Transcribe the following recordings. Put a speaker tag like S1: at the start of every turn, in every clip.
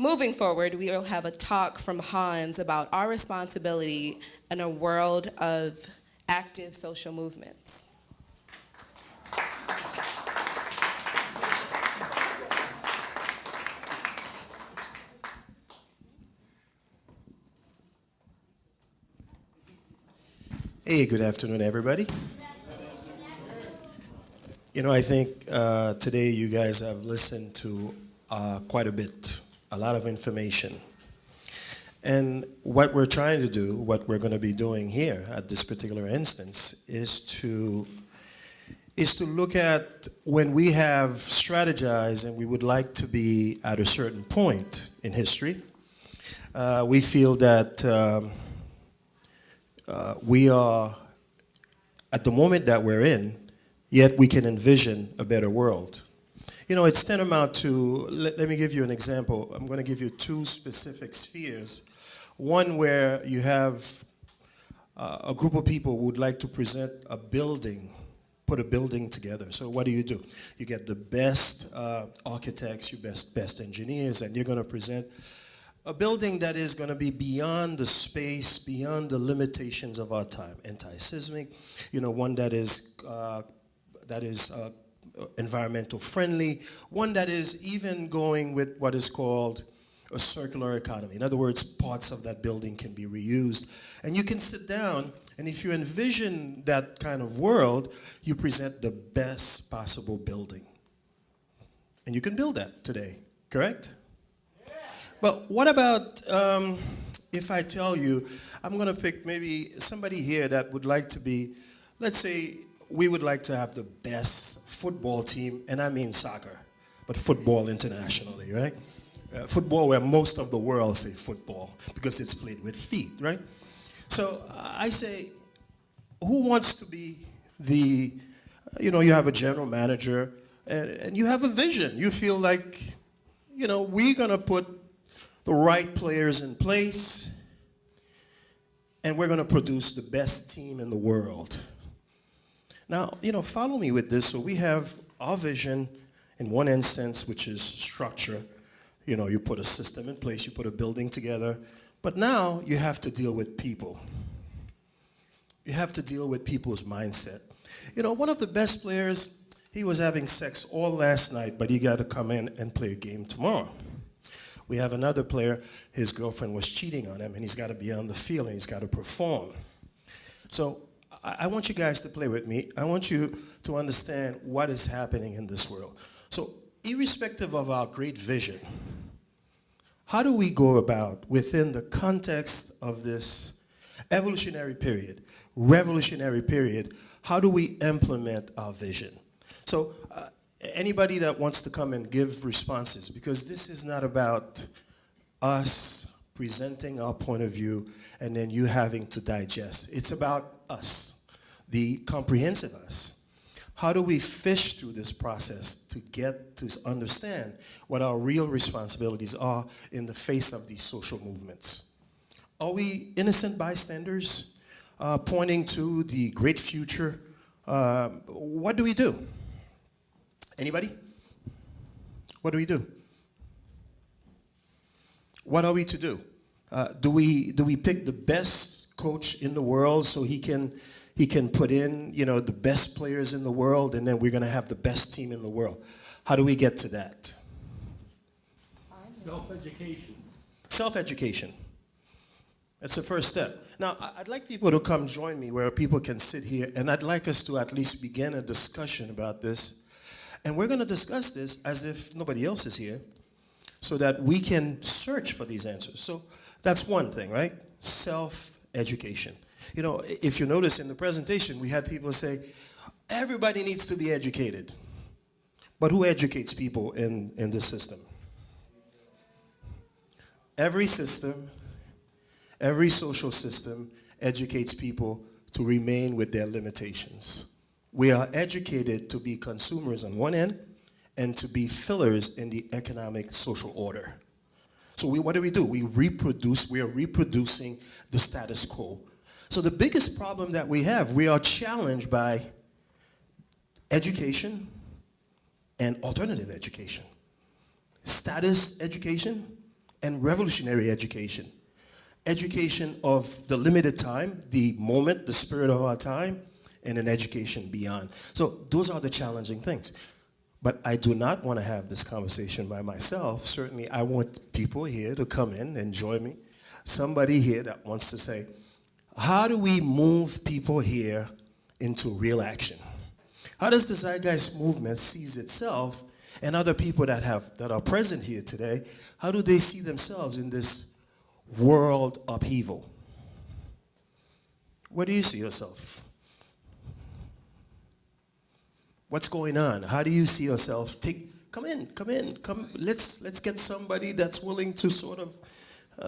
S1: Moving forward, we will have a talk from Hans about our responsibility in a world of active social movements.
S2: Hey, good afternoon, everybody. You know, I think today you guys have listened to quite a bit, a lot of information. And what we're trying to do, what we're going to be doing here at this particular instance, is to look at when we have strategized and we would like to be at a certain point in history. We feel that we are at the moment that we're in, yet we can envision a better world. You know, it's tantamount to, let me give you an example. I'm going to give you two specific spheres. One where you have a group of people who would like to present a building, put a building together. So what do? You get the best architects, your best engineers, and you're going to present a building that is going to be beyond the space, beyond the limitations of our time. Anti-seismic, you know, one that is environmental friendly, one that is even going with what is called a circular economy. In other words, parts of that building can be reused. And you can sit down, and if you envision that kind of world, you present the best possible building. And you can build that today, correct? But what about if I tell you, I'm going to pick maybe somebody here that would like to be, let's say we would like to have the best football team, and I mean soccer, but football internationally, right? Football where most of the world say football because it's played with feet, right? So I say, who wants to be the, you know, you have a general manager and you have a vision. You feel like, you know, we're going to put the right players in place, and we're going to produce the best team in the world. Now, you know, follow me with this. So we have our vision in one instance, which is structure. You know, you put a system in place, you put a building together, but now you have to deal with people. You have to deal with people's mindset. You know, one of the best players, he was having sex all last night, but he got to come in and play a game tomorrow. We have another player, his girlfriend was cheating on him, and he's got to be on the field, and he's got to perform. So I want you guys to play with me. I want you to understand what is happening in this world. So irrespective of our great vision, how do we go about, within the context of this evolutionary period, revolutionary period, how do we implement our vision? So anybody that wants to come and give responses, because this is not about us presenting our point of view and then you having to digest. It's about us, the comprehensive us. How do we fish through this process to get to understand what our real responsibilities are in the face of these social movements? Are we innocent bystanders pointing to the great future? What do we do? Anybody? What do we do? What are we to do? Do we pick the best coach in the world so he can put in, you know, the best players in the world, and then we're going to have the best team in the world? How do we get to that?
S3: Self-education.
S2: Self-education. That's the first step. Now, I'd like people to come join me where people can sit here, and I'd like us to at least begin a discussion about this. And we're going to discuss this as if nobody else is here, so that we can search for these answers. So that's one thing, right? Self-education. You know, if you notice in the presentation, we had people say, everybody needs to be educated. But who educates people in this system? Every system, every social system educates people to remain with their limitations. We are educated to be consumers on one end and to be fillers in the economic social order. So what do? We reproduce, we are reproducing the status quo. So the biggest problem that we have, we are challenged by education and alternative education. Status education and revolutionary education. Education of the limited time, the moment, the spirit of our time, and an education beyond. So those are the challenging things. But I do not want to have this conversation by myself. Certainly I want people here to come in and join me. Somebody here that wants to say, how do we move people here into real action? How does the Zeitgeist movement seize itself, and other people that are present here today, how do they see themselves in this world upheaval? Where do you see yourself? What's going on? How do you see yourself? Come in. Let's get somebody that's willing to sort of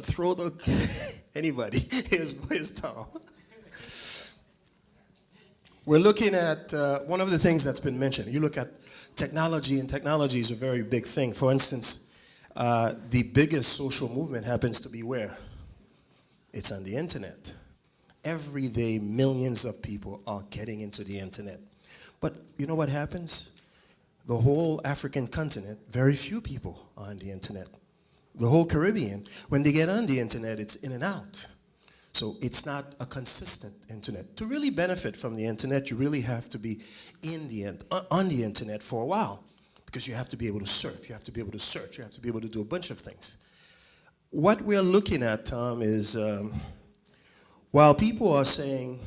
S2: throw the anybody. Here's Tom. We're looking at one of the things that's been mentioned. You look at technology, and technology is a very big thing. For instance, the biggest social movement happens to be where? It's on the internet. Every day, millions of people are getting into the internet. But you know what happens? The whole African continent, very few people are on the internet. The whole Caribbean, when they get on the internet, it's in and out. So it's not a consistent internet. To really benefit from the internet, you really have to be on the internet for a while, because you have to be able to surf, you have to be able to search, you have to be able to do a bunch of things. What we're looking at, Tom, is while people are saying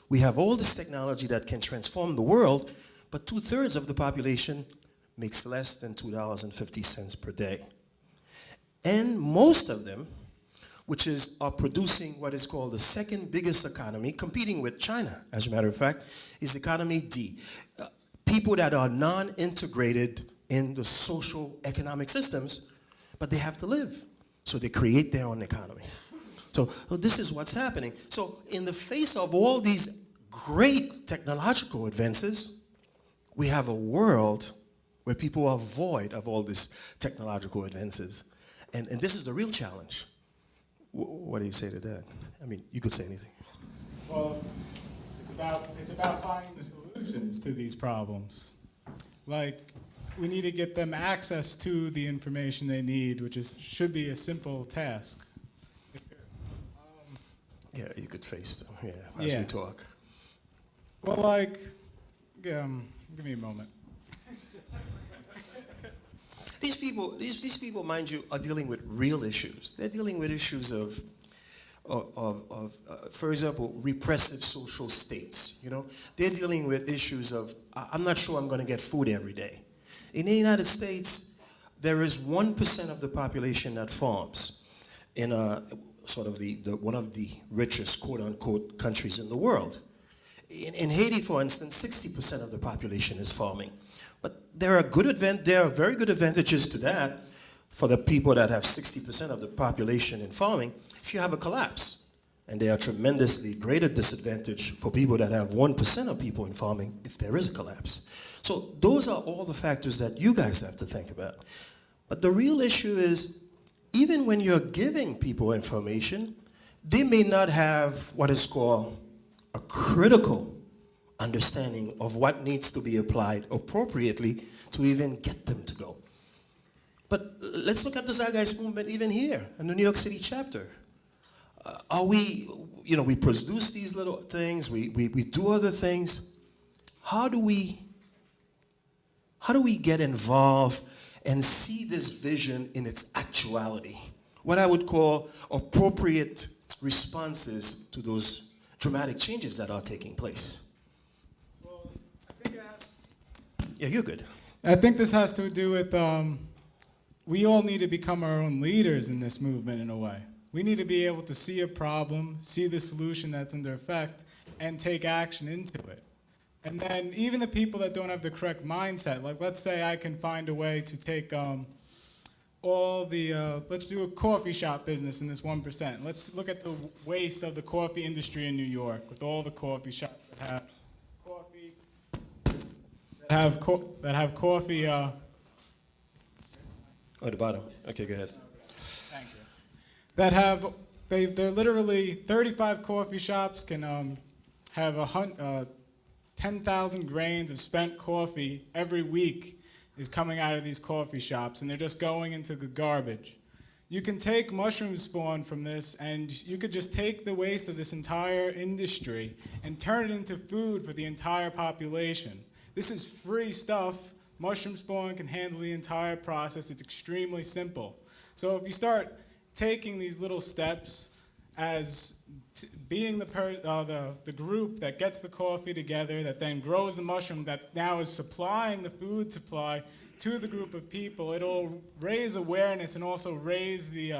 S2: we have all this technology that can transform the world, but 2/3 of the population makes less than $2.50 per day. And most of them, which are producing what is called the second biggest economy, competing with China, as a matter of fact, is economy D. People that are non-integrated in the social economic systems, but they have to live. So they create their own economy. So this is what's happening. So in the face of all these great technological advances, we have a world where people are void of all these technological advances. And this is the real challenge. What do you say to that? I mean, you could say anything.
S3: Well, it's about finding the solutions to these problems. Like, we need to get them access to the information they need, which should be a simple task.
S2: Yeah, you could face them. Yeah, as we talk.
S3: Well, like, give me a moment.
S2: These people, mind you, are dealing with real issues. They're dealing with issues of for example, repressive social states. You know, they're dealing with issues of I'm not sure I'm going to get food every day. In the United States, there is 1% of the population that farms in a sort of one of the richest, quote unquote, countries in the world. In Haiti, for instance, 60% of the population is farming. But there are very good advantages to that for the people that have 60% of the population in farming if you have a collapse. And there are tremendously greater disadvantage for people that have 1% of people in farming if there is a collapse. So those are all the factors that you guys have to think about. But the real issue is, even when you're giving people information, they may not have what is called a critical understanding of what needs to be applied appropriately to even get them to go. But let's look at the Zeitgeist movement even here in the New York City chapter. We produce these little things, we do other things. How do we get involved and see this vision in its actuality? What I would call appropriate responses to those dramatic changes that are taking place. Yeah, you're good.
S3: I think this has to do with we all need to become our own leaders in this movement in a way. We need to be able to see a problem, see the solution that's under effect, and take action into it. And then even the people that don't have the correct mindset, like let's say I can find a way to take all the, let's do a coffee shop business in this 1%. Let's look at the waste of the coffee industry in New York with all the coffee shops that have coffee, that have coffee.
S2: Oh, at the bottom. Okay, go ahead.
S3: Thank you. That have, they're literally 35 coffee shops can have 10,000 grains of spent coffee every week is coming out of these coffee shops, and they're just going into the garbage. you can take mushroom spawn from this, and you could just take the waste of this entire industry and turn it into food for the entire population. This is free stuff. Mushroom spawn can handle the entire process. It's extremely simple. So if you start taking these little steps as being the group that gets the coffee together, that then grows the mushroom, that now is supplying the food supply to the group of people, it'll raise awareness and also raise the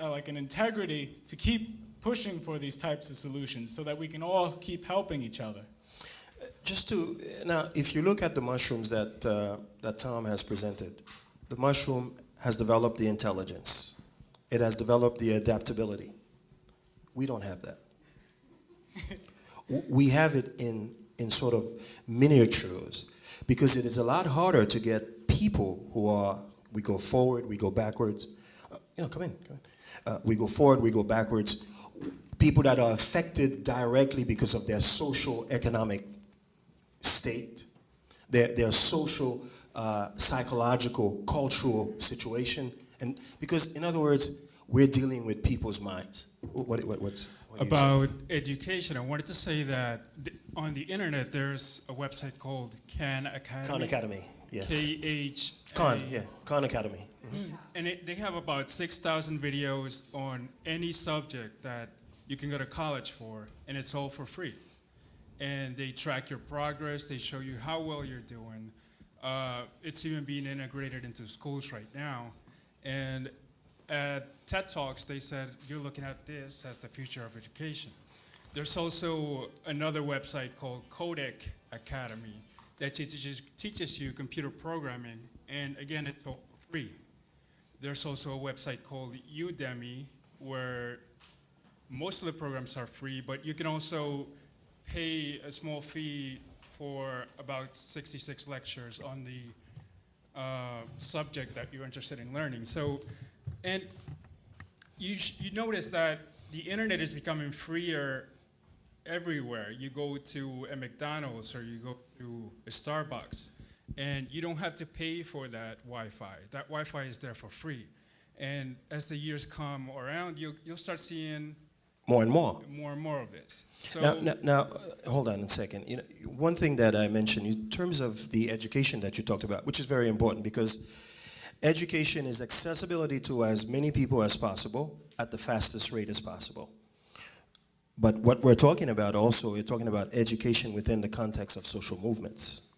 S3: like an integrity to keep pushing for these types of solutions so that we can all keep helping each other.
S2: Just to, now, if you look at the mushrooms that Tom has presented, the mushroom has developed the intelligence. It has developed the adaptability. We don't have that. We have it in sort of miniatures, because it is a lot harder to get people who are, we go forward, we go backwards. Come in. We go forward, we go backwards. People that are affected directly because of their social, economic state, their social, psychological, cultural situation. And because, in other words, we're dealing with people's minds. What's
S4: about education? I wanted to say that on the internet, there's a website called Khan Academy.
S2: Khan Academy, yes. Khan Academy. Mm-hmm.
S4: And they have about 6,000 videos on any subject that you can go to college for, and it's all for free. And they track your progress. They show you how well you're doing. It's even being integrated into schools right now. And at TED Talks, they said, you're looking at this as the future of education. There's also another website called Codec Academy that teaches you computer programming, and again, it's all free. There's also a website called Udemy, where most of the programs are free, but you can also pay a small fee for about 66 lectures on the subject that you're interested in learning. So, and you notice that the internet is becoming freer everywhere. You go to a McDonald's or you go to a Starbucks, and you don't have to pay for that Wi-Fi. That Wi-Fi is there for free. And as the years come around, you'll start seeing
S2: more and more
S4: of this. So
S2: now, hold on a second. One thing that I mentioned in terms of the education that you talked about, which is very important, because education is accessibility to as many people as possible at the fastest rate as possible. But what we're talking about also, we're talking about education within the context of social movements.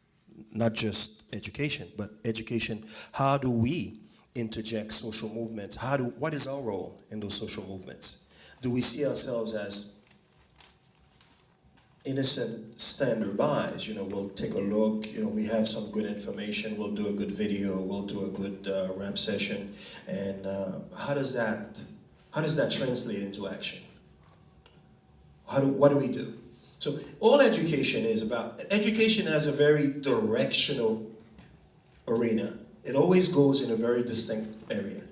S2: Not just education, but education. How do we interject social movements? What is our role in those social movements? Do we see ourselves as innocent stand-bys? We'll take a look, we have some good information, we'll do a good video, we'll do a good rap session, and how does that translate into action? What do we do? So all education is about, education has a very directional arena. It always goes in a very distinct area.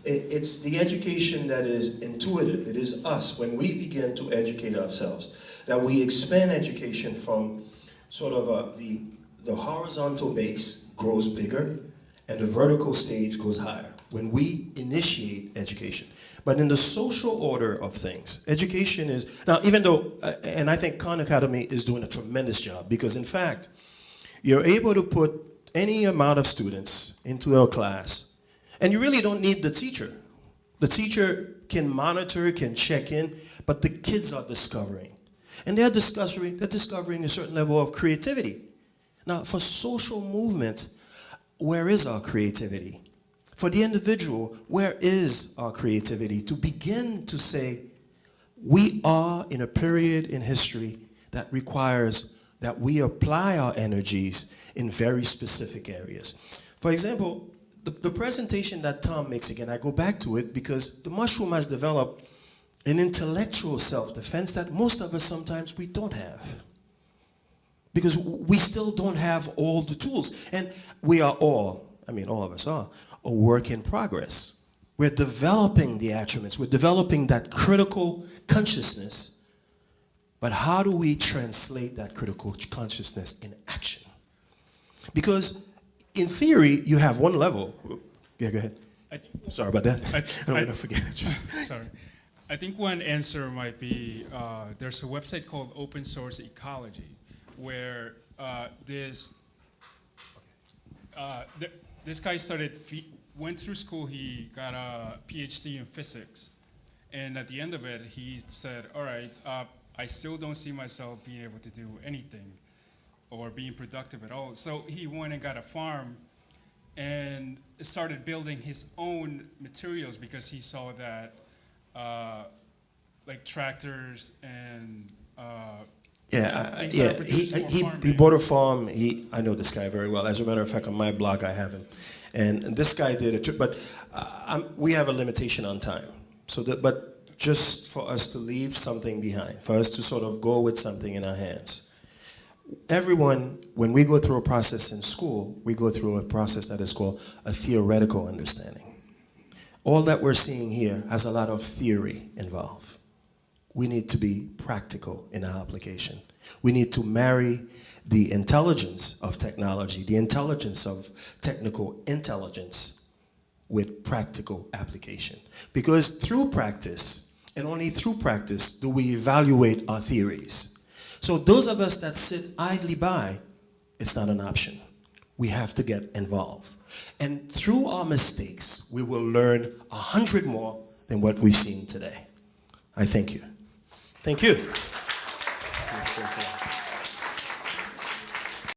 S2: It's the education that is intuitive. It is us, when we begin to educate ourselves, that we expand education from sort of the horizontal base grows bigger and the vertical stage goes higher when we initiate education. But in the social order of things, education is, now even though, and I think Khan Academy is doing a tremendous job, because in fact, you're able to put any amount of students into a class, and you really don't need the teacher. The teacher can monitor, can check in, but the kids are discovering. And they're discovering a certain level of creativity. Now, for social movements, where is our creativity? For the individual, where is our creativity? To begin to say, we are in a period in history that requires that we apply our energies in very specific areas. For example, the presentation that Tom makes, again, I go back to it because the mushroom has developed an intellectual self-defense that most of us sometimes we don't have. Because we still don't have all the tools. And we are all of us are, a work in progress. We're developing the attributes. We're developing that critical consciousness. But how do we translate that critical consciousness in action? Because in theory, you have one level. Yeah, go ahead. Sorry about that. I don't want to forget.
S4: Sorry. I think one answer might be there's a website called Open Source Ecology where this guy went through school, he got a PhD in physics. And at the end of it, he said, all right, I still don't see myself being able to do anything or being productive at all. So he went and got a farm and started building his own materials because he saw that like tractors and
S2: he bought a farm. I know this guy very well. As a matter of fact, on my blog, I have him. And this guy did a trip, but we have a limitation on time. But just for us to leave something behind, for us to sort of go with something in our hands. Everyone, when we go through a process in school, we go through a process that is called a theoretical understanding. All that we're seeing here has a lot of theory involved. We need to be practical in our application. We need to marry the intelligence of technology, the intelligence of technical intelligence with practical application. Because through practice, and only through practice, do we evaluate our theories. So those of us that sit idly by, it's not an option. We have to get involved. And through our mistakes, we will learn 100 more than what we've seen today. I thank you. Thank you.